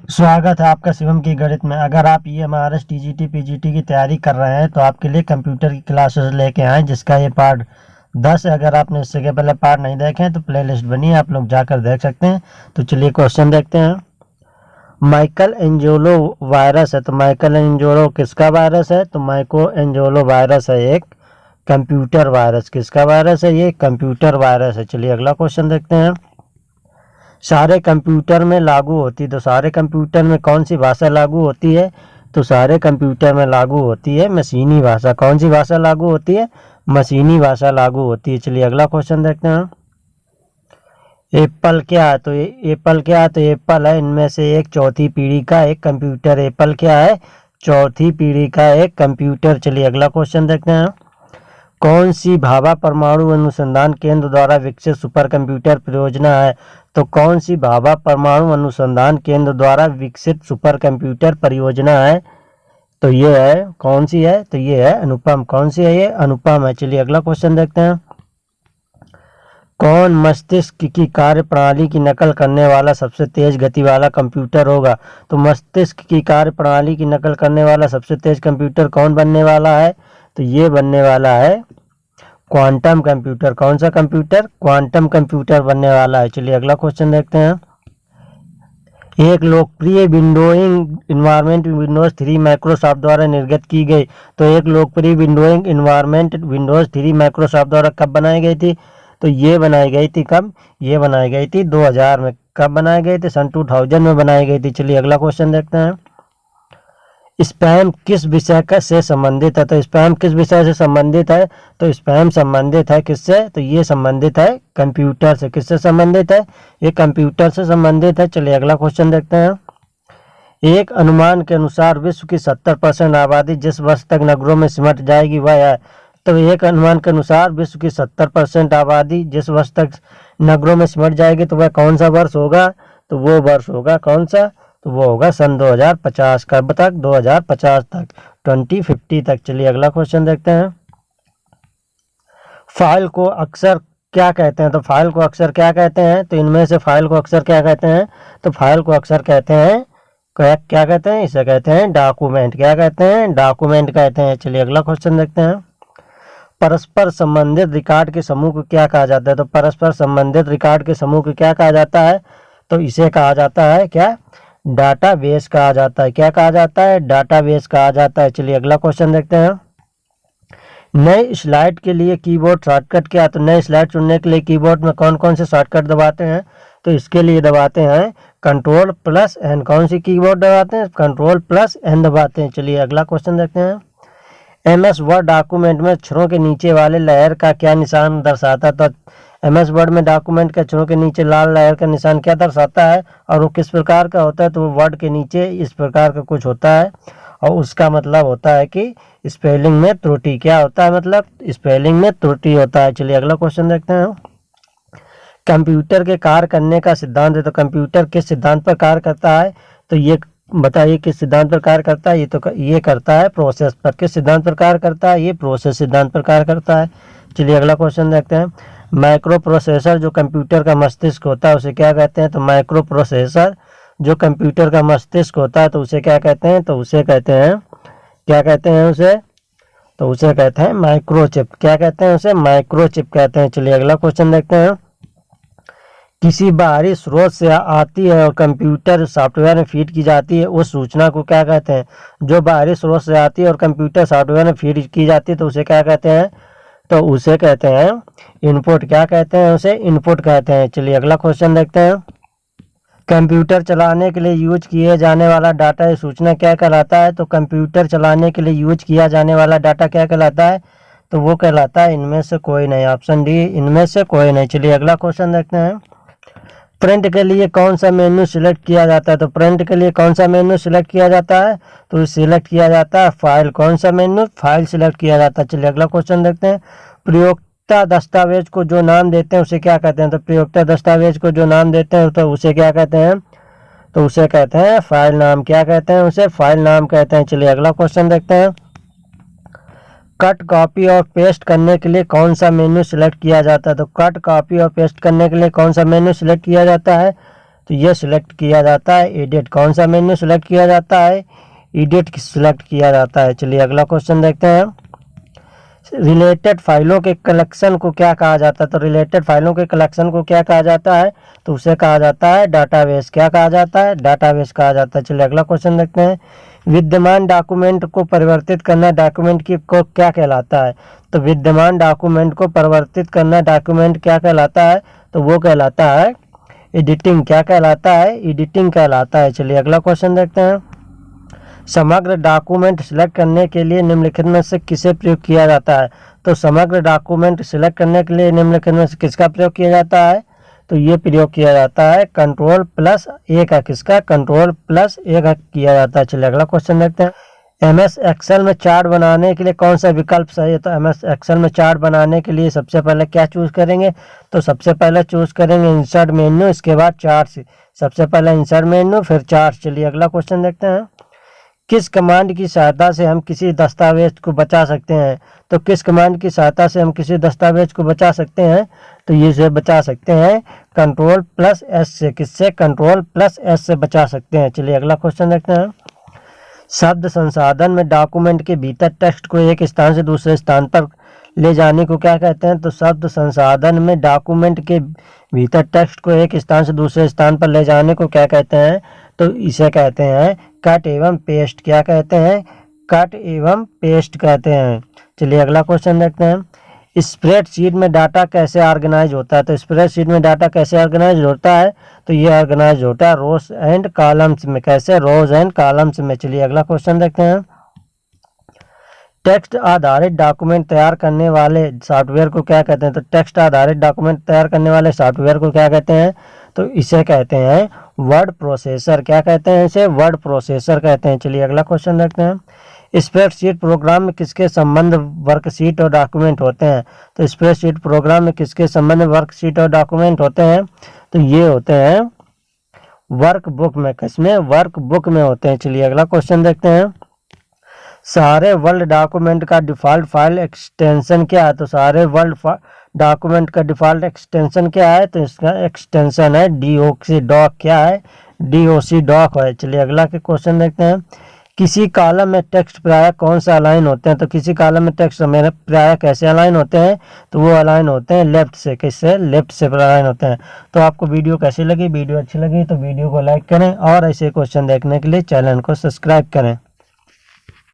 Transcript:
स्वागत है आपका शिवम की गणित में। अगर आप ईएमआरएस टीजीटी पीजीटी की तैयारी कर रहे हैं तो आपके लिए कंप्यूटर की क्लासेस लेके आए, जिसका ये पार्ट 10 है। अगर आपने इससे के पहले पार्ट नहीं देखे हैं तो प्लेलिस्ट बनी है, आप लोग जाकर देख सकते हैं। तो चलिए क्वेश्चन देखते हैं। माइकल एंजेलो वायरस है, तो माइकल एंजेलो किसका वायरस है? तो माइको एंजेलो वायरस है एक कंप्यूटर वायरस। किसका वायरस है? ये कंप्यूटर वायरस है। चलिए अगला क्वेश्चन देखते हैं। सारे कंप्यूटर में लागू होती, तो सारे कंप्यूटर में कौन सी भाषा लागू होती है? तो सारे कंप्यूटर में लागू होती है मशीनी भाषा। कौन सी भाषा लागू होती है? मशीनी भाषा लागू होती है। चलिए अगला क्वेश्चन देखते हैं। एप्पल क्या है? तो एप्पल क्या है? तो एप्पल है इनमें से एक चौथी पीढ़ी का एक कंप्यूटर। एप्पल क्या है? चौथी पीढ़ी का एक कंप्यूटर। चलिए अगला क्वेश्चन देखते हैं। कौन सी भाभा परमाणु अनुसंधान केंद्र द्वारा विकसित सुपर कंप्यूटर परियोजना है? तो कौन सी भाभा परमाणु अनुसंधान केंद्र द्वारा विकसित सुपर कंप्यूटर परियोजना है? तो ये है, कौन सी है? तो ये है अनुपम। कौन सी है? ये अनुपम है। चलिए अगला क्वेश्चन देखते हैं। कौन मस्तिष्क की कार्य प्रणाली की नकल करने वाला सबसे तेज गति वाला कंप्यूटर होगा? तो मस्तिष्क की कार्य प्रणाली की नकल करने वाला सबसे तेज कंप्यूटर कौन बनने वाला है? तो ये बनने वाला है क्वांटम कंप्यूटर। कौन सा कंप्यूटर? क्वांटम कंप्यूटर बनने वाला है। चलिए अगला क्वेश्चन देखते हैं। एक लोकप्रिय विंडोइंग इन्वायरमेंट विंडोज 3 माइक्रोसॉफ्ट द्वारा निर्गत की गई। तो एक लोकप्रिय विंडोइंग इन्वायरमेंट विंडोज 3 माइक्रोसॉफ्ट द्वारा कब बनाई गई थी? तो ये बनाई गई थी कब? ये बनाई गई थी 2000 में। कब बनाई गई थी? सन 2000 में बनाई गई थी। चलिए अगला क्वेश्चन देखते हैं। स्पैम किस विषय से संबंधित है? तो स्पैम किस विषय से संबंधित है? तो स्पैम संबंधित है किससे? तो ये संबंधित है कंप्यूटर से। किससे संबंधित है? ये कंप्यूटर से संबंधित है। चलिए अगला क्वेश्चन देखते हैं। एक अनुमान के अनुसार विश्व की 70% आबादी जिस वर्ष तक नगरों में सिमट जाएगी वह है। तो एक अनुमान के अनुसार विश्व की 70% आबादी जिस वर्ष तक नगरों में सिमट जाएगी तो वह कौन सा वर्ष होगा? तो वो वर्ष होगा कौन सा? तो वो होगा सन 2050। कब तक? 2050 तक, 2050 तक। चलिए अगला क्वेश्चन देखते हैं। फाइल को अक्सर क्या कहते हैं? तो फाइल को अक्सर क्या कहते हैं? तो इनमें से फाइल को अक्सर क्या कहते हैं? तो फाइल को अक्सर कहते हैं, क्या कहते हैं? इसे कहते हैं डॉक्यूमेंट। क्या कहते हैं? डॉक्यूमेंट कहते हैं। चलिए अगला क्वेश्चन देखते हैं। परस्पर संबंधित रिकॉर्ड के समूह को क्या कहा जाता है? तो परस्पर संबंधित रिकॉर्ड के समूह को क्या कहा जाता है? तो इसे कहा जाता है क्या? डाटाबेस कहा जाता है। क्या कहा जाता है? डाटाबेस कहा जाता है। चलिए अगला क्वेश्चन देखते हैं। नए स्लाइड के लिए कीबोर्ड शॉर्टकट क्या? तो नए स्लाइड चुनने के लिए कीबोर्ड में कौन कौन से शॉर्टकट दबाते हैं? तो इसके लिए दबाते हैं Ctrl+N। कौन सी कीबोर्ड दबाते हैं? Ctrl+N दबाते हैं। चलिए अगला क्वेश्चन देखते हैं। MS वर्ड डॉक्यूमेंट में अक्षरों के नीचे वाले लेयर का क्या निशान दर्शाता है? तो MS वर्ड में डॉक्यूमेंट के अक्षरों के नीचे लाल लेयर का निशान क्या दर्शाता है और वो किस प्रकार का होता है? तो वो वर्ड के नीचे इस प्रकार का कुछ होता है और उसका मतलब होता है कि स्पेलिंग में त्रुटि। क्या होता है? मतलब स्पेलिंग में त्रुटि होता है। चलिए अगला क्वेश्चन देखते हैं। कंप्यूटर के कार्य करने का सिद्धांत है, तो कंप्यूटर किस सिद्धांत पर कार्य करता है? तो ये बताइए किस सिद्धांत पर कार्य करता है? ये करता है प्रोसेस पर। किस सिद्धांत पर कार्य करता है? ये प्रोसेस सिद्धांत पर कार्य करता है। चलिए अगला क्वेश्चन देखते हैं। माइक्रो प्रोसेसर जो कंप्यूटर का मस्तिष्क होता है उसे क्या कहते हैं? तो माइक्रो प्रोसेसर जो कंप्यूटर का मस्तिष्क होता है तो उसे क्या कहते हैं? तो उसे कहते हैं, क्या कहते हैं उसे? तो उसे कहते हैं माइक्रोचिप। क्या कहते हैं उसे? माइक्रोचिप कहते हैं। चलिए अगला क्वेश्चन देखते हैं। किसी बाहरी स्रोत से आती है और कंप्यूटर सॉफ्टवेयर में फीड की जाती है उस सूचना को क्या कहते हैं? जो बाहरी स्रोत से आती है और कंप्यूटर सॉफ्टवेयर में फीड की जाती है तो उसे क्या कहते हैं? तो उसे कहते हैं इनपुट। क्या कहते हैं उसे? इनपुट कहते हैं। चलिए अगला क्वेश्चन देखते हैं। कंप्यूटर चलाने के लिए यूज किए जाने वाला डाटा या सूचना क्या कहलाता है? तो कंप्यूटर चलाने के लिए यूज किया जाने वाला डाटा क्या कहलाता है? तो वो कहलाता है इनमें से कोई नहीं। ऑप्शन डी, इनमें से कोई नहीं। चलिए अगला क्वेश्चन देखते हैं। प्रिंट के लिए कौन सा मेन्यू सिलेक्ट किया जाता है? तो प्रिंट के लिए कौन सा मेन्यू सिलेक्ट किया जाता है? तो सिलेक्ट किया जाता है फाइल। कौन सा मेन्यू? फाइल सिलेक्ट किया जाता है। चलिए अगला क्वेश्चन देखते हैं। प्रयोक्ता दस्तावेज को जो नाम देते हैं उसे क्या कहते हैं? तो प्रयोक्ता दस्तावेज को जो नाम देते हैं तो उसे क्या कहते हैं? तो उसे कहते हैं फाइल नाम। क्या कहते हैं उसे? फाइल नाम कहते हैं। चलिए अगला क्वेश्चन देखते हैं। कट, कॉपी और पेस्ट करने के लिए कौन सा मेन्यू सिलेक्ट किया जाता है? तो कट, कॉपी और पेस्ट करने के लिए कौन सा मेन्यू सिलेक्ट किया जाता है? तो ये सिलेक्ट किया जाता है। एडिट कौन सा मेन्यू सिलेक्ट किया जाता है? एडिट सिलेक्ट किया जाता है। चलिए अगला क्वेश्चन देखते हैं। रिलेटेड फाइलों के कलेक्शन को क्या कहा जाता है? तो रिलेटेड फाइलों के कलेक्शन को क्या कहा जाता है? तो उसे कहा जाता है डाटाबेस। क्या कहा जाता है? डाटाबेस कहा जाता है। चलिए अगला क्वेश्चन देखते हैं। विद्यमान डॉक्यूमेंट को परिवर्तित करना डॉक्यूमेंट की को क्या कहलाता है? तो विद्यमान डॉक्यूमेंट को परिवर्तित करना डॉक्यूमेंट क्या कहलाता है? तो वो कहलाता है एडिटिंग। क्या कहलाता है? एडिटिंग कहलाता है। चलिए अगला क्वेश्चन देखते हैं। समग्र डॉक्यूमेंट सिलेक्ट करने के लिए निम्नलिखित में से किसे प्रयोग किया जाता है? तो समग्र डॉक्यूमेंट सिलेक्ट करने के लिए निम्नलिखित में से किसका प्रयोग किया जाता है? तो ये प्रयोग किया जाता है Ctrl+A का। किसका? Ctrl+A का किया जाता है। चलिए अगला क्वेश्चन देखते हैं। MS एक्सेल में चार्ट बनाने के लिए कौन सा विकल्प सही है? तो MS एक्सेल में चार्ट बनाने के लिए सबसे पहले क्या चूज करेंगे? तो सबसे पहले चूज करेंगे इंसर्ट मेन्यू, इसके बाद चार्ट। सबसे पहले इंसर्ट मेन्यू फिर चार्ट। चलिए अगला क्वेश्चन देखते हैं। किस कमांड की सहायता से हम किसी दस्तावेज को बचा सकते हैं? तो किस कमांड की सहायता से हम किसी दस्तावेज को बचा सकते हैं? तो ये से बचा सकते हैं Ctrl+S से। किससे? Ctrl+S से बचा सकते हैं। चलिए अगला क्वेश्चन देखते हैं। शब्द संसाधन में डॉक्यूमेंट के भीतर टेक्स्ट को एक स्थान से दूसरे स्थान पर ले जाने को क्या कहते हैं? तो शब्द संसाधन में डॉक्यूमेंट के भीतर टेक्स्ट को एक स्थान से दूसरे स्थान पर ले जाने को क्या कहते हैं? तो इसे कहते हैं कट एवं पेस्ट। क्या कहते हैं? कट एवं पेस्ट कहते हैं। चलिए अगला क्वेश्चन देखते हैं। स्प्रेडशीट में डाटा कैसे ऑर्गेनाइज होता है? तो स्प्रेडशीट में डाटा कैसे ऑर्गेनाइज होता है? तो ये ऑर्गेनाइज होता है रोज एंड कॉलम्स में। कैसे? रोज एंड कॉलम्स में। चलिए अगला क्वेश्चन देखते हैं। टेक्स्ट आधारित डॉक्यूमेंट तैयार करने वाले सॉफ्टवेयर को क्या कहते हैं? तो टेक्स्ट आधारित डॉक्यूमेंट तैयार करने वाले सॉफ्टवेयर को क्या कहते हैं? तो इसे कहते हैं वर्ड प्रोसेसर। क्या कहते हैं इसे? वर्ड प्रोसेसर कहते हैं। चलिए अगला क्वेश्चन देखते हैं। स्प्रेडशीट प्रोग्राम में किसके संबंध वर्कशीट और डॉक्यूमेंट होते हैं? तो स्प्रेडशीट प्रोग्राम में किसके संबंध वर्कशीट और डॉक्यूमेंट होते हैं? तो ये होते हैं वर्कबुक में। किसमें? वर्कबुक में होते हैं। चलिए अगला क्वेश्चन देखते हैं। सारे वर्ल्ड डॉक्यूमेंट का डिफ़ॉल्ट फाइल एक्सटेंशन क्या है? तो सारे वर्ल्ड डॉक्यूमेंट का डिफ़ॉल्ट एक्सटेंशन क्या है? तो इसका एक्सटेंशन है DOC डॉक। क्या है? DOC डॉक है। चलिए अगला के क्वेश्चन देखते हैं। किसी कॉलम में टेक्स्ट प्रायः कौन सा अलाइन होते हैं? तो किसी कॉलम में टेक्स्ट मेरे प्रायः कैसे अलाइन होते हैं? तो वो अलाइन होते हैं लेफ्ट से। किससे? लेफ्ट से अलाइन होते हैं। तो आपको वीडियो कैसी लगी? वीडियो अच्छी लगी तो वीडियो को लाइक करें और ऐसे क्वेश्चन देखने के लिए चैनल को सब्सक्राइब करें।